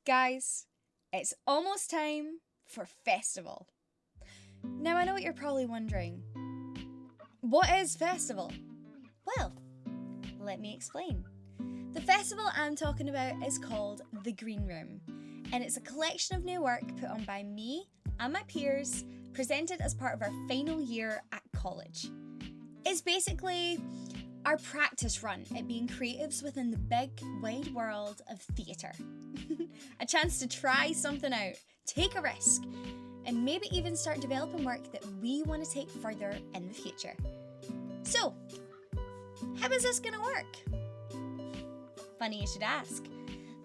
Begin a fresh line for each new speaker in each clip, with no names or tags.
Guys, it's almost time for festival. Now I know what you're probably wondering. What is festival? Well, let me explain. The festival I'm talking about is called The Green Room, and it's a collection of new work put on by me and my peers, presented as part of our final year at college. It's basically our practice run at being creatives within the big, wide world of theatre. A chance to try something out, take a risk, and maybe even start developing work that we want to take further in the future. So, how is this gonna work? Funny you should ask.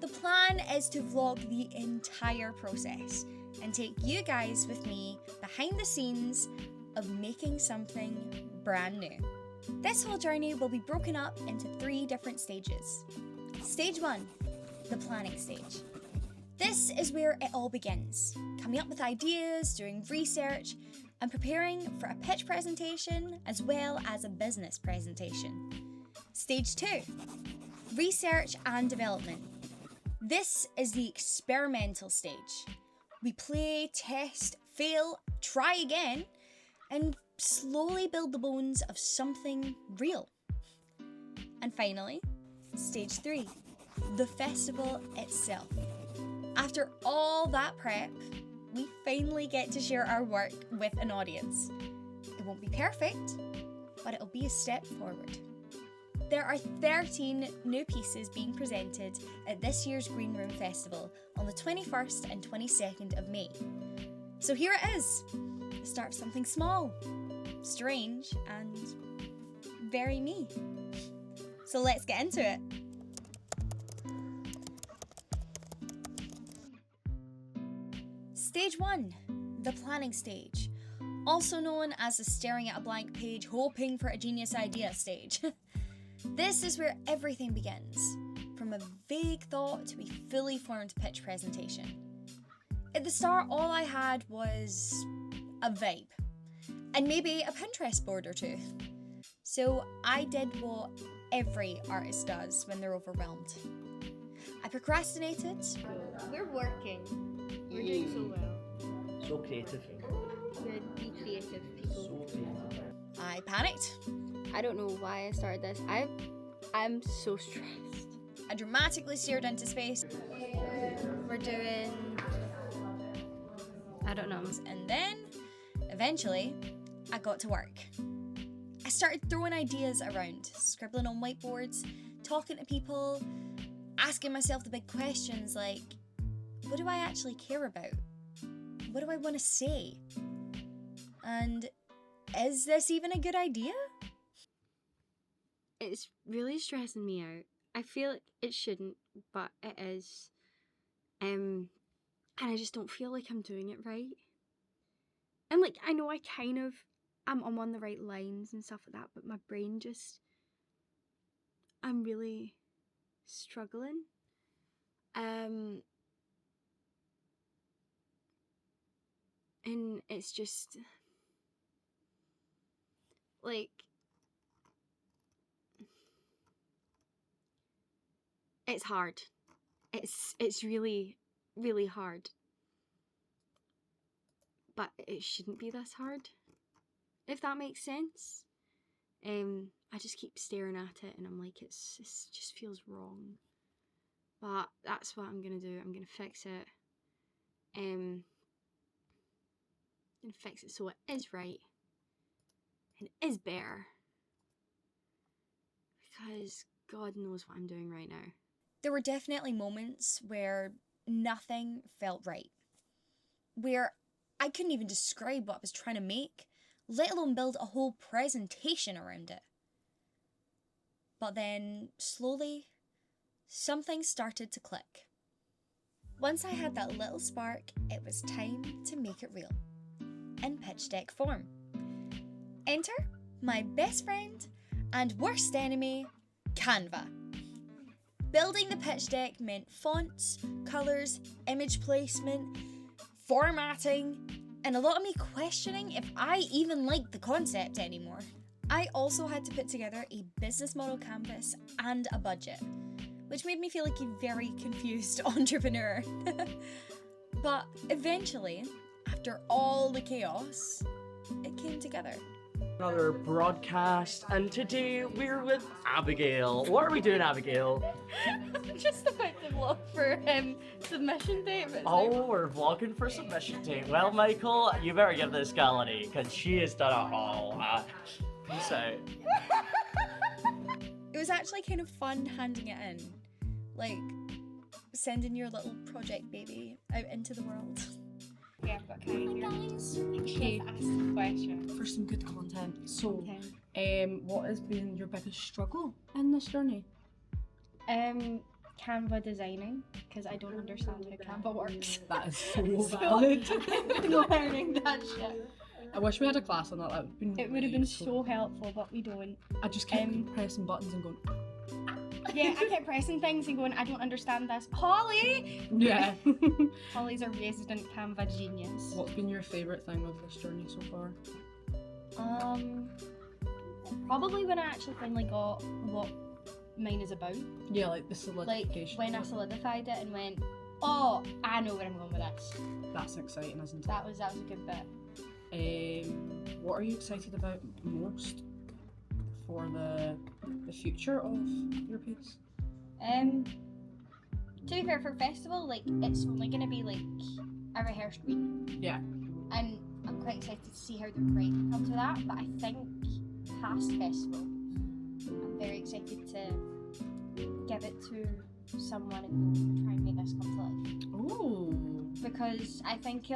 The plan is to vlog the entire process and take you guys with me behind the scenes of making something brand new. This whole journey will be broken up into 3 different stages. Stage 1, the planning stage. This is where it all begins, coming up with ideas, doing research, and preparing for a pitch presentation as well as a business presentation. Stage 2, research and development. This is the experimental stage. We play, test, fail, try again, and slowly build the bones of something real. And finally, stage 3, the festival itself. After all that prep, we finally get to share our work with an audience. It won't be perfect, but it'll be a step forward. There are 13 new pieces being presented at this year's Green Room Festival on the 21st and 22nd of May. So here it is, the start of something small, strange, and very me. So let's get into it. Stage 1, the planning stage, also known as the staring at a blank page hoping for a genius idea stage. This is where everything begins, from a vague thought to a fully formed pitch presentation. At the start, all I had was a vibe, and maybe a Pinterest board or 2. So I did what every artist does when they're overwhelmed. I procrastinated.
We're working. We're doing so well.
So creative.
We're the creative people.
So creative.
I panicked.
I don't know why I started this. I'm so stressed.
I dramatically stared into space.
We're doing... I don't know.
And then, eventually, I got to work. I started throwing ideas around, scribbling on whiteboards, talking to people, asking myself the big questions like, what do I actually care about? What do I want to say? And is this even a good idea?
It's really stressing me out. I feel like it shouldn't, but it is. And I just don't feel like I'm doing it right. And like, I know I'm on the right lines and stuff like that, but my brain just, I'm really struggling. And it's just, like, it's hard. It's really, really hard. But it shouldn't be this hard, if that makes sense. I just keep staring at it and I'm like, it just feels wrong. But that's what I'm going to do. I'm going to fix it. And fix it so it is right. And it is better. Because God knows what I'm doing right now.
There were definitely moments where nothing felt right. Where I couldn't even describe what I was trying to make, let alone build a whole presentation around it. But then, slowly, something started to click. Once I had that little spark, it was time to make it real. In pitch deck form. Enter my best friend and worst enemy, Canva. Building the pitch deck meant fonts, colours, image placement, formatting, and a lot of me questioning if I even liked the concept anymore. I also had to put together a business model canvas and a budget, which made me feel like a very confused entrepreneur. But eventually, after all the chaos, it came together.
Another broadcast, and today we're with Abigail. What are we doing, Abigail?
Just about to vlog for submission day.
Oh, we're vlogging for submission day. Well, Michael, you better give this gal an A, because she has done it all. Peace out.
It was actually kind of fun handing it in. Like, sending your little project baby out into the world.
Yeah, I've got Karen here.
Okay.
Ask the question.
For some good content. So, what has been your biggest struggle in this journey?
Canva designing, because I don't understand how Canva works.
That is so valid.
I've been learning that shit.
I wish we had a class on that. That would have been
It would have been so helpful, but we don't.
I just kept pressing buttons and going.
Yeah, I kept pressing things and going, I don't understand this. Holly!
Yeah.
Holly's a resident Canva genius.
What's been your favourite thing of this journey so far?
Probably when I actually finally got what mine is about.
Yeah, like the
Like
solidification.
when I solidified it and went, oh, I know where I'm going with this.
That's exciting, isn't it?
That was a good bit.
What are you excited about most for the future of your piece?
To be fair, for festival, like it's only gonna be like a rehearsed week.
Yeah.
And I'm quite excited to see how the writing comes with that. But I think past festival, I'm very excited to give it to someone and try and make this come to life.
Ooh.
Because I think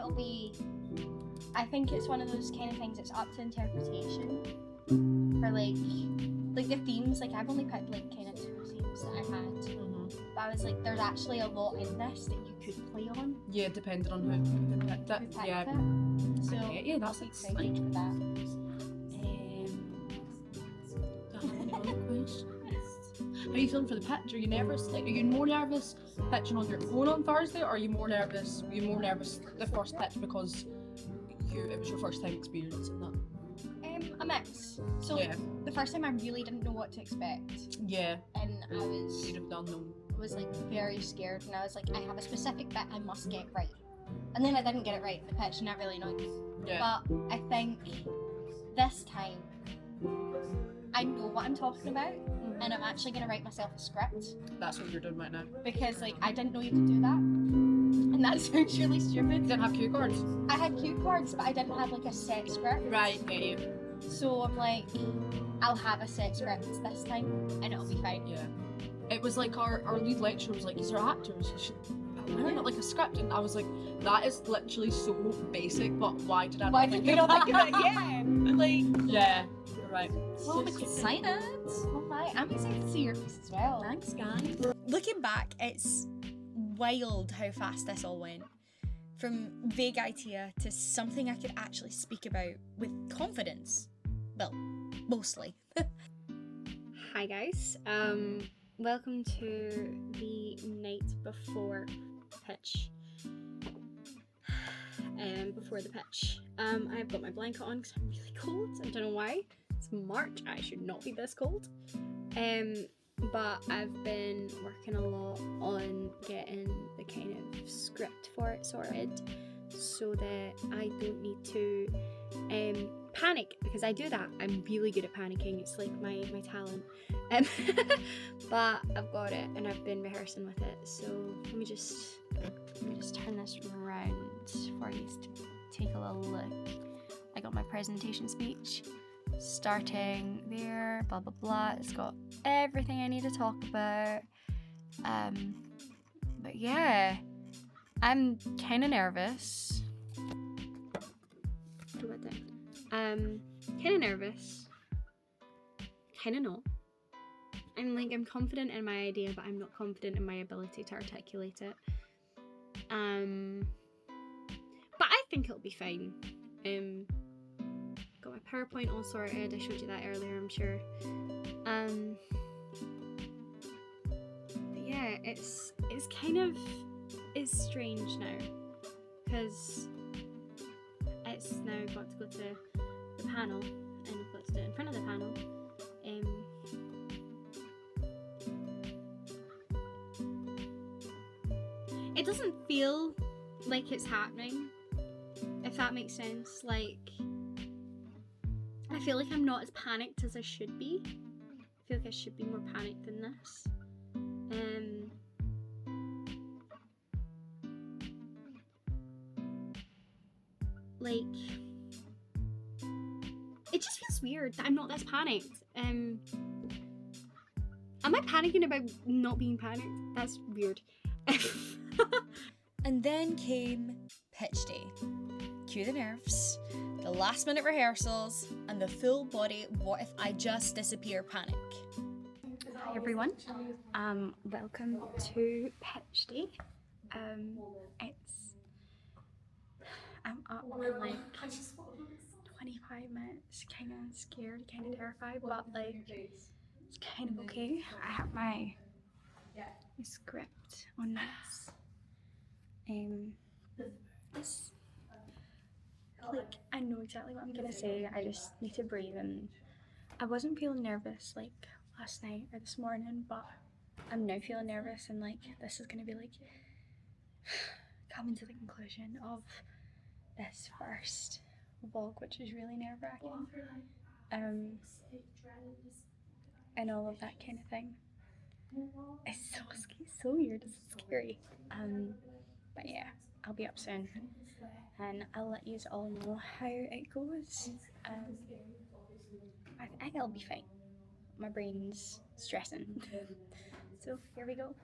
it's one of those kind of things that's up to interpretation. For like the themes, like I've only picked like kind of 2 themes that I had. But I was like, there's actually a lot in this that you could play on.
Yeah, depending on who picked it.
Who picked
Yeah.
it. So
Yeah, that's
I'm
exciting.
excited for that.
How are you feeling for the pitch? Are you nervous? Like, are you more nervous pitching on your own on Thursday, or are you more nervous? Were you more nervous the first pitch because it was your first time experiencing that?
A mix. So
Yeah.
the first time I really didn't know what to expect,
Yeah,
and I was
you'd have done them.
like very scared, and I was like, I have a specific bit I must get right, and then I didn't get it right in the pitch, and that really annoyed me.
Yeah.
But I think this time I know what I'm talking about, and I'm actually gonna write myself a script
That's what you're doing right now.
because like I didn't know you could do that, and that sounds really
You
stupid.
didn't have cue cards?
I had cue cards, but I didn't have like a set script.
Right, get you.
So I'm like, I'll have a set script this time, and it'll be fine.
Yeah. It was like our lead lecturer was like, these are actors, you should learn it like a script. And I was like, that is literally so basic, but why did I
Why
not
did
think
we
of
not think
that?
of it? Yeah. Like,
Yeah, you're right.
Well, I'm excited.
oh my, I'm excited to see your piece as well.
Thanks, guys.
Looking back, it's wild how fast this all went. From vague idea to something I could actually speak about with confidence. Well, mostly.
Hi guys, welcome to the night before pitch. Before the pitch. I've got my blanket on because I'm really cold. I don't know why. It's March. I should not be this cold. But I've been working a lot on getting the kind of script for it sorted so that I don't need to panic, because I do that. I'm really good at panicking. It's like my talent. But I've got it and I've been rehearsing with it. So let me just turn this around for you to take a little look. I got my presentation speech starting there, blah blah blah. It's got everything I need to talk about. But yeah, I'm kind of nervous. Kind of nervous. Kind of not. I'm confident in my idea, but I'm not confident in my ability to articulate it. But I think it'll be fine. Got my PowerPoint all sorted. I showed you that earlier, I'm sure. But yeah, it's strange now, because it's now got to go to the panel, and I've got to do it in front of the panel. doesn't feel like it's happening, if that makes sense. Like, I feel like I'm not as panicked as I should be. I feel like I should be more panicked than this. Like, it just feels weird that I'm not this panicked. Am I panicking about not being panicked? That's weird.
And then came pitch day. Cue the nerves, the last minute rehearsals, and the full body what if I just disappear panic.
Hi everyone. Welcome to pitch day. I'm up in like 25 minutes, kind of scared, kind of terrified, but like it's kind of okay. I have my script on this. It's like I know exactly what I'm gonna say. I just need to breathe, and I wasn't feeling nervous like last night or this morning, but I'm now feeling nervous, and like this is gonna be like coming to the conclusion of this first vlog, which is really nerve-wracking, and all of that kind of thing. It's so weird, it's scary. But yeah, I'll be up soon, and I'll let you all know how it goes. I think I'll be fine. My brain's stressing. So here we go.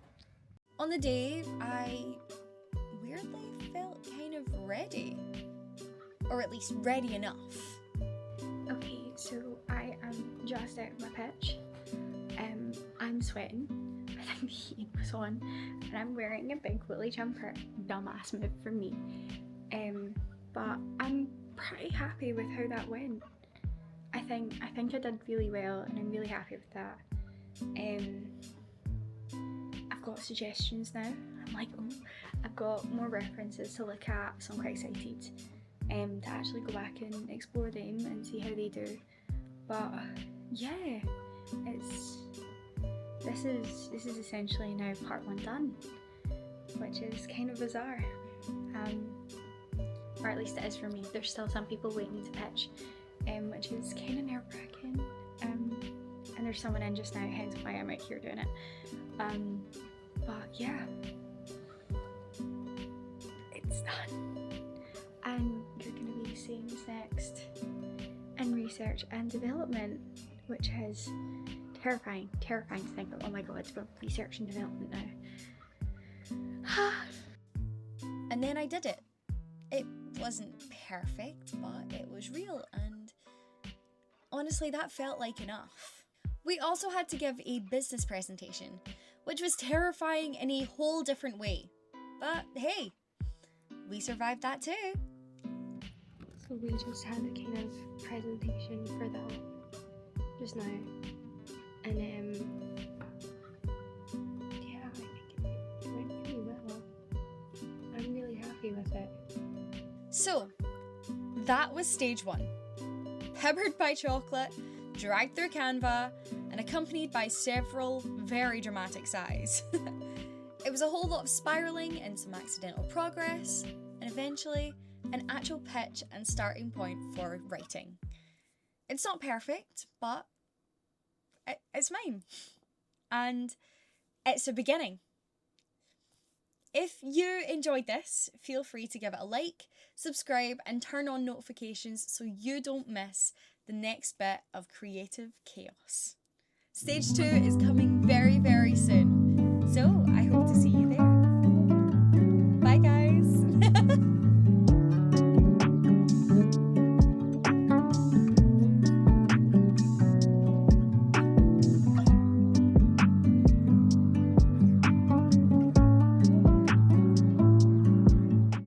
On the day, I weirdly felt kind of ready. Or at least ready enough.
Okay, so I am just out of my pitch. I'm sweating. I think the heat was on, and I'm wearing a big woolly jumper. Dumbass move from me. But I'm pretty happy with how that went. I think I did really well, and I'm really happy with that. I've got suggestions now. I'm like, oh, I've got more references to look at, so I'm quite excited. To actually go back and explore them and see how they do. But yeah, this is essentially now part 1 done, which is kind of bizarre. Or at least it is for me. There's still some people waiting to pitch, which is kind of nerve-wracking. And there's someone in just now, hence why I'm out here doing it. But yeah, it's done. And you're going to be seeing this next in research and development, which is terrifying to think of. Oh my god, we're research and development now.
And then I did it. It wasn't perfect, but it was real, and honestly that felt like enough. We also had to give a business presentation, which was terrifying in a whole different way. But hey, we survived that too.
So we just had a kind of presentation for that just now, and yeah, I think it went really well. I'm really happy with it.
So, that was stage 1. Peppered by chocolate, dragged through Canva, and accompanied by several very dramatic sighs. It was a whole lot of spiralling and some accidental progress, and eventually an actual pitch and starting point for writing. It's not perfect, but it's mine. And it's a beginning. If you enjoyed this, feel free to give it a like, subscribe, and turn on notifications so you don't miss the next bit of creative chaos. Stage 2 is coming very, very soon, so I hope to see you